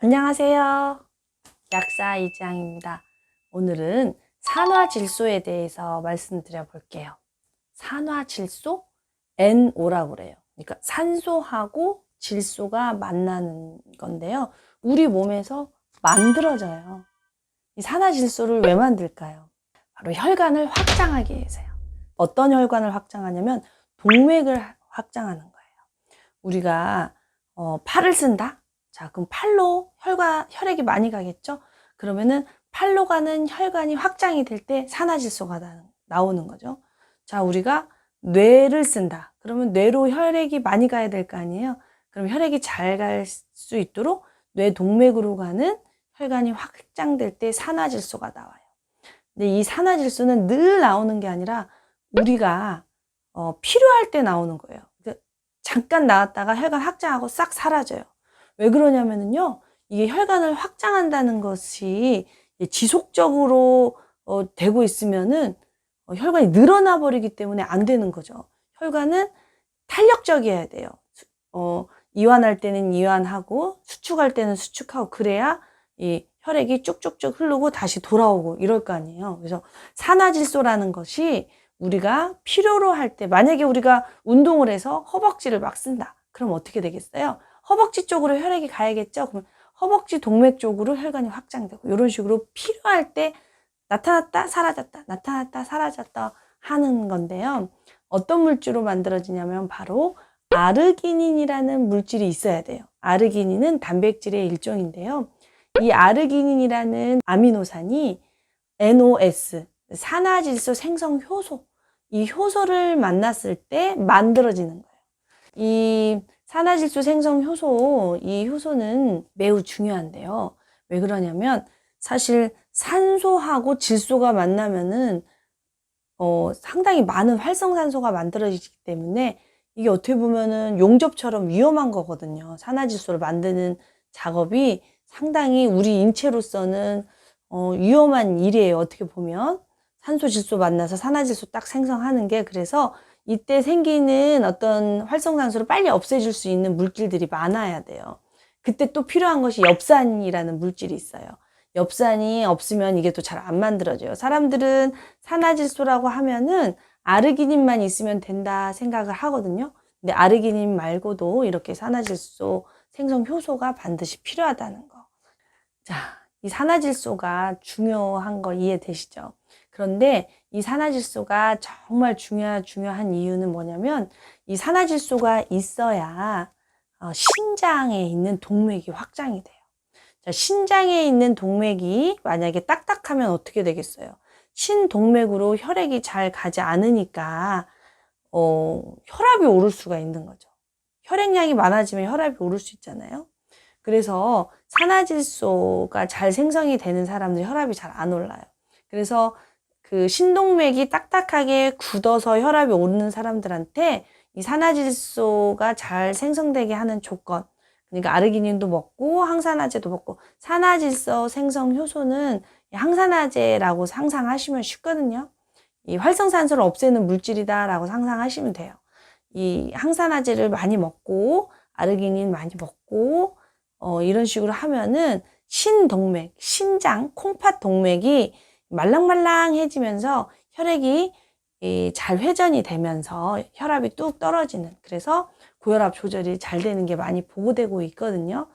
안녕하세요. 약사 이지향입니다. 오늘은 산화질소에 대해서 말씀드려 볼게요. 산화질소? NO라고 그래요. 그러니까 산소하고 질소가 만나는 건데요. 우리 몸에서 만들어져요. 이 산화질소를 왜 만들까요? 바로 혈관을 확장하기 위해서요. 어떤 혈관을 확장하냐면 동맥을 확장하는 거예요. 우리가 팔을 쓴다? 자, 그럼 팔로 혈액이 많이 가겠죠? 그러면은 팔로 가는 혈관이 확장이 될 때 산화질소가 나오는 거죠. 자, 우리가 뇌를 쓴다. 그러면 뇌로 혈액이 많이 가야 될 거 아니에요? 그럼 혈액이 잘 갈 수 있도록 뇌 동맥으로 가는 혈관이 확장될 때 산화질소가 나와요. 근데 이 산화질소는 늘 나오는 게 아니라 우리가 필요할 때 나오는 거예요. 잠깐 나왔다가 혈관 확장하고 싹 사라져요. 왜 그러냐면요, 이게 혈관을 확장한다는 것이 지속적으로 되고 있으면은 혈관이 늘어나 버리기 때문에 안 되는 거죠. 혈관은 탄력적이어야 돼요. 이완할 때는 이완하고 수축할 때는 수축하고, 그래야 이 혈액이 쭉쭉쭉 흐르고 다시 돌아오고 이럴 거 아니에요. 그래서 산화질소라는 것이 우리가 필요로 할 때, 만약에 우리가 운동을 해서 허벅지를 막 쓴다. 그럼 어떻게 되겠어요? 허벅지 쪽으로 혈액이 가야겠죠? 그럼 허벅지 동맥 쪽으로 혈관이 확장되고, 이런 식으로 필요할 때 나타났다, 사라졌다, 나타났다, 사라졌다 하는 건데요. 어떤 물질로 만들어지냐면 바로 아르기닌이라는 물질이 있어야 돼요. 아르기닌은 단백질의 일종인데요. 이 아르기닌이라는 아미노산이 NOS, 산화질소 생성 효소, 이 효소를 만났을 때 만들어지는 거예요. 이 산화질소 생성 효소, 이 효소는 매우 중요한데요. 왜 그러냐면 사실 산소하고 질소가 만나면은 상당히 많은 활성산소가 만들어지기 때문에 이게 어떻게 보면은 용접처럼 위험한 거거든요. 산화질소를 만드는 작업이 상당히 우리 인체로서는 위험한 일이에요. 어떻게 보면 산소 질소 만나서 산화질소 딱 생성하는 게. 그래서 이때 생기는 어떤 활성산소를 빨리 없애줄 수 있는 물질들이 많아야 돼요. 그때 또 필요한 것이 엽산이라는 물질이 있어요. 엽산이 없으면 이게 또 잘 안 만들어져요. 사람들은 산화질소라고 하면은 아르기닌만 있으면 된다 생각을 하거든요. 근데 아르기닌 말고도 이렇게 산화질소 생성 효소가 반드시 필요하다는 거. 자, 이 산화질소가 중요한 거 이해되시죠? 그런데 이 산화질소가 정말 중요한 이유는 뭐냐면, 이 산화질소가 있어야 신장에 있는 동맥이 확장이 돼요. 자, 신장에 있는 동맥이 만약에 딱딱하면 어떻게 되겠어요? 신동맥으로 혈액이 잘 가지 않으니까 혈압이 오를 수가 있는 거죠. 혈액량이 많아지면 혈압이 오를 수 있잖아요. 그래서 산화질소가 잘 생성이 되는 사람들이 혈압이 잘 안 올라요. 그래서 그 신동맥이 딱딱하게 굳어서 혈압이 오르는 사람들한테 이 산화질소가 잘 생성되게 하는 조건, 그러니까 아르기닌도 먹고 항산화제도 먹고, 산화질소 생성 효소는 항산화제라고 상상하시면 쉽거든요. 이 활성산소를 없애는 물질이다라고 상상하시면 돼요. 이 항산화제를 많이 먹고 아르기닌 많이 먹고 이런 식으로 하면은 신동맥, 신장, 콩팥 동맥이 말랑말랑해지면서 혈액이 잘 회전이 되면서 혈압이 뚝 떨어지는, 그래서 고혈압 조절이 잘 되는 게 많이 보고되고 있거든요.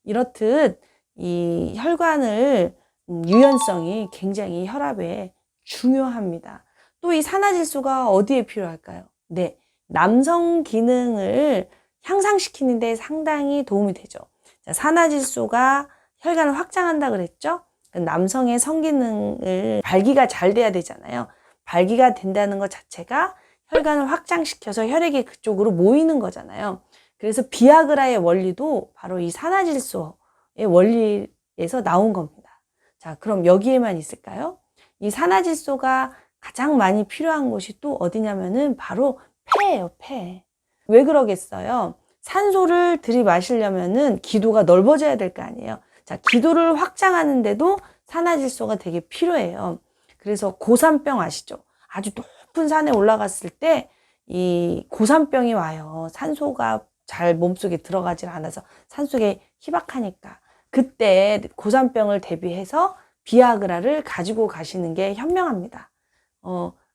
이렇듯 이 혈관을 유연성이 굉장히 혈압에 중요합니다. 또 이 산화질소가 어디에 필요할까요? 네, 남성 기능을 향상시키는 데 상당히 도움이 되죠. 자, 산화질소가 혈관을 확장한다 그랬죠? 남성의 성기능을 발기가 잘 돼야 되잖아요. 발기가 된다는 것 자체가 혈관을 확장시켜서 혈액이 그쪽으로 모이는 거잖아요. 그래서 비아그라의 원리도 바로 이 산화질소의 원리에서 나온 겁니다. 자, 그럼 여기에만 있을까요? 이 산화질소가 가장 많이 필요한 곳이 또 어디냐면은 바로 폐예요, 폐. 왜 그러겠어요? 산소를 들이마시려면은 기도가 넓어져야 될 거 아니에요. 자, 기도를 확장하는데도 산화질소가 되게 필요해요. 그래서 고산병 아시죠? 아주 높은 산에 올라갔을 때 이 고산병이 와요. 산소가 잘 몸속에 들어가질 않아서 산속에 희박하니까. 그때 고산병을 대비해서 비아그라를 가지고 가시는 게 현명합니다.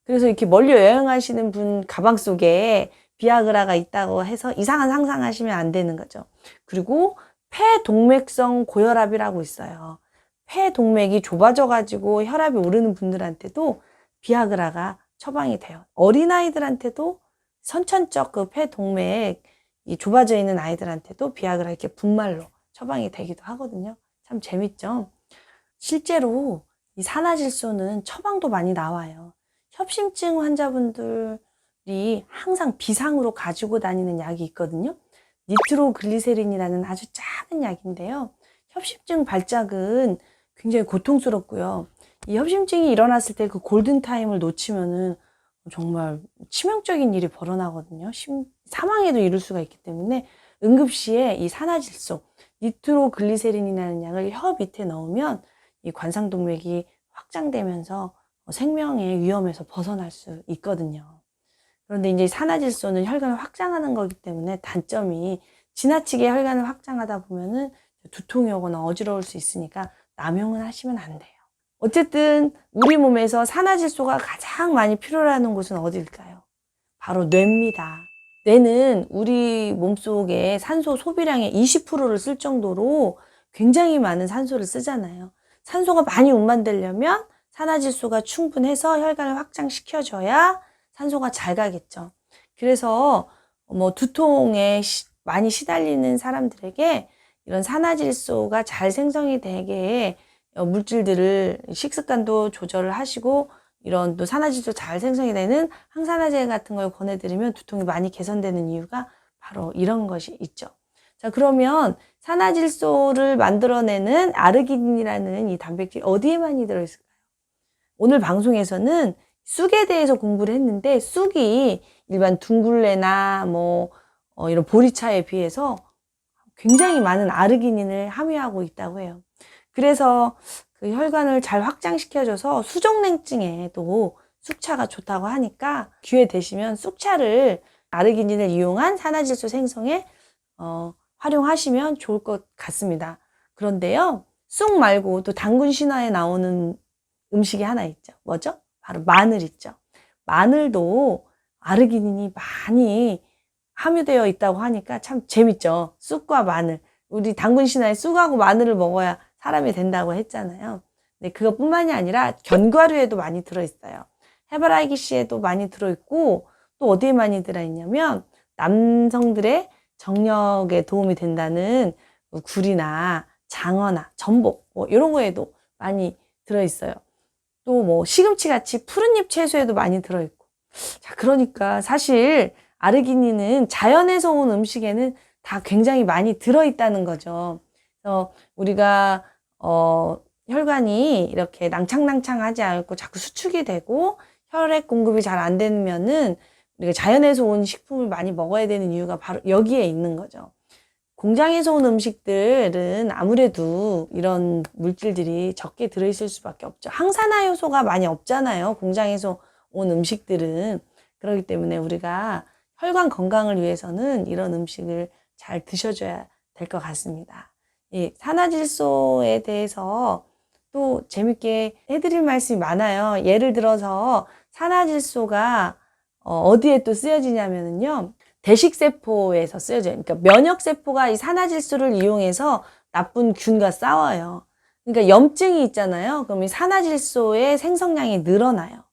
그래서 이렇게 멀리 여행하시는 분 가방 속에 비아그라가 있다고 해서 이상한 상상하시면 안 되는 거죠. 그리고 폐동맥성 고혈압이라고 있어요. 폐동맥이 좁아져 가지고 혈압이 오르는 분들한테도 비아그라가 처방이 돼요. 어린아이들한테도 선천적 그 폐동맥이 좁아져 있는 아이들한테도 비아그라 이렇게 분말로 처방이 되기도 하거든요. 참 재밌죠? 실제로 이 산화질소는 처방도 많이 나와요. 협심증 환자분들이 항상 비상으로 가지고 다니는 약이 있거든요. 니트로글리세린이라는 아주 작은 약인데요. 협심증 발작은 굉장히 고통스럽고요. 이 협심증이 일어났을 때 그 골든타임을 놓치면은 정말 치명적인 일이 벌어나거든요. 사망에도 이를 수가 있기 때문에 응급시에 이 산화질소, 니트로글리세린이라는 약을 혀 밑에 넣으면 이 관상동맥이 확장되면서 생명의 위험에서 벗어날 수 있거든요. 그런데 이제 산화질소는 혈관을 확장하는 거기 때문에 단점이 지나치게 혈관을 확장하다 보면은 두통이 오거나 어지러울 수 있으니까 남용은 하시면 안 돼요. 어쨌든 우리 몸에서 산화질소가 가장 많이 필요로 하는 곳은 어딜까요? 바로 뇌입니다. 뇌는 우리 몸속에 산소 소비량의 20%를 쓸 정도로 굉장히 많은 산소를 쓰잖아요. 산소가 많이 운반되려면 산화질소가 충분해서 혈관을 확장시켜줘야 산소가 잘 가겠죠. 그래서 두통에 많이 시달리는 사람들에게 이런 산화질소가 잘 생성이 되게 물질들을 식습관도 조절을 하시고 이런 또 산화질소 잘 생성이 되는 항산화제 같은 걸 권해드리면 두통이 많이 개선되는 이유가 바로 이런 것이 있죠. 자, 그러면 산화질소를 만들어내는 아르기닌이라는 이 단백질 어디에 많이 들어있을까요? 오늘 방송에서는 쑥에 대해서 공부를 했는데 쑥이 일반 둥글레나 이런 보리차에 비해서 굉장히 많은 아르기닌을 함유하고 있다고 해요. 그래서 그 혈관을 잘 확장시켜줘서 수족냉증에도 쑥차가 좋다고 하니까 기회 되시면 쑥차를 아르기닌을 이용한 산화질소 생성에 활용하시면 좋을 것 같습니다. 그런데요, 쑥 말고 또 당군 신화에 나오는 음식이 하나 있죠. 뭐죠? 바로 마늘 있죠. 마늘도 아르기닌이 많이 함유되어 있다고 하니까 참 재밌죠. 쑥과 마늘. 우리 당군 신화에 쑥하고 마늘을 먹어야 사람이 된다고 했잖아요. 근데 그것뿐만이 아니라 견과류에도 많이 들어있어요. 해바라기 씨에도 많이 들어있고 또 어디에 많이 들어있냐면 남성들의 정력에 도움이 된다는 굴이나 장어나 전복 이런 거에도 많이 들어있어요. 또 시금치 같이 푸른잎 채소에도 많이 들어있고. 자, 그러니까 사실 아르기닌은 자연에서 온 음식에는 다 굉장히 많이 들어있다는 거죠. 그래서 우리가 혈관이 이렇게 낭창낭창하지 않고 자꾸 수축이 되고 혈액 공급이 잘 안 되면은 우리가 자연에서 온 식품을 많이 먹어야 되는 이유가 바로 여기에 있는 거죠. 공장에서 온 음식들은 아무래도 이런 물질들이 적게 들어있을 수밖에 없죠. 항산화 요소가 많이 없잖아요. 공장에서 온 음식들은. 그렇기 때문에 우리가 혈관 건강을 위해서는 이런 음식을 잘 드셔줘야 될 것 같습니다. 이 산화질소에 대해서 또 재밌게 해드릴 말씀이 많아요. 예를 들어서 산화질소가 어디에 또 쓰여지냐면요. 대식세포에서 쓰여져요. 그러니까 면역세포가 이 산화질소를 이용해서 나쁜 균과 싸워요. 그러니까 염증이 있잖아요. 그럼 이 산화질소의 생성량이 늘어나요.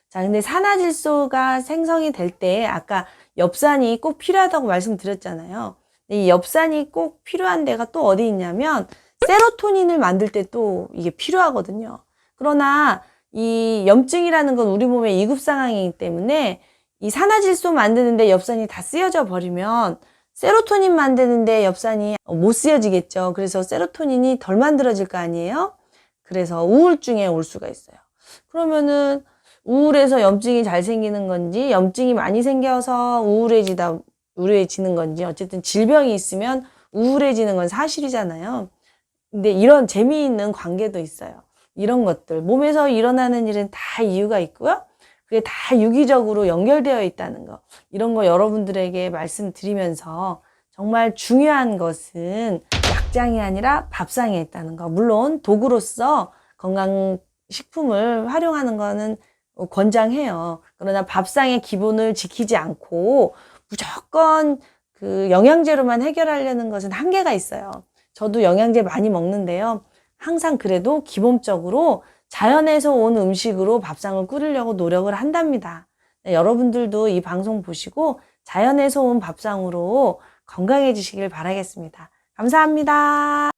자, 근데 산화질소가 생성이 될 때 아까 엽산이 꼭 필요하다고 말씀드렸잖아요. 이 엽산이 꼭 필요한 데가 또 어디 있냐면 세로토닌을 만들 때 또 이게 필요하거든요. 그러나 이 염증이라는 건 우리 몸의 이급 상황이기 때문에 이 산화질소 만드는데 엽산이 다 쓰여져 버리면 세로토닌 만드는데 엽산이 못 쓰여지겠죠. 그래서 세로토닌이 덜 만들어질 거 아니에요? 그래서 우울증에 올 수가 있어요. 그러면은 우울해서 염증이 잘 생기는 건지 염증이 많이 생겨서 우울해지는 건지 어쨌든 질병이 있으면 우울해지는 건 사실이잖아요. 근데 이런 재미있는 관계도 있어요. 이런 것들 몸에서 일어나는 일은 다 이유가 있고요. 그게 다 유기적으로 연결되어 있다는 거. 이런 거 여러분들에게 말씀드리면서 정말 중요한 것은 약장이 아니라 밥상에 있다는 거. 물론 도구로서 건강식품을 활용하는 거는 권장해요. 그러나 밥상의 기본을 지키지 않고 무조건 그 영양제로만 해결하려는 것은 한계가 있어요. 저도 영양제 많이 먹는데요. 항상 그래도 기본적으로 자연에서 온 음식으로 밥상을 꾸리려고 노력을 한답니다. 여러분들도 이 방송 보시고 자연에서 온 밥상으로 건강해지시길 바라겠습니다. 감사합니다.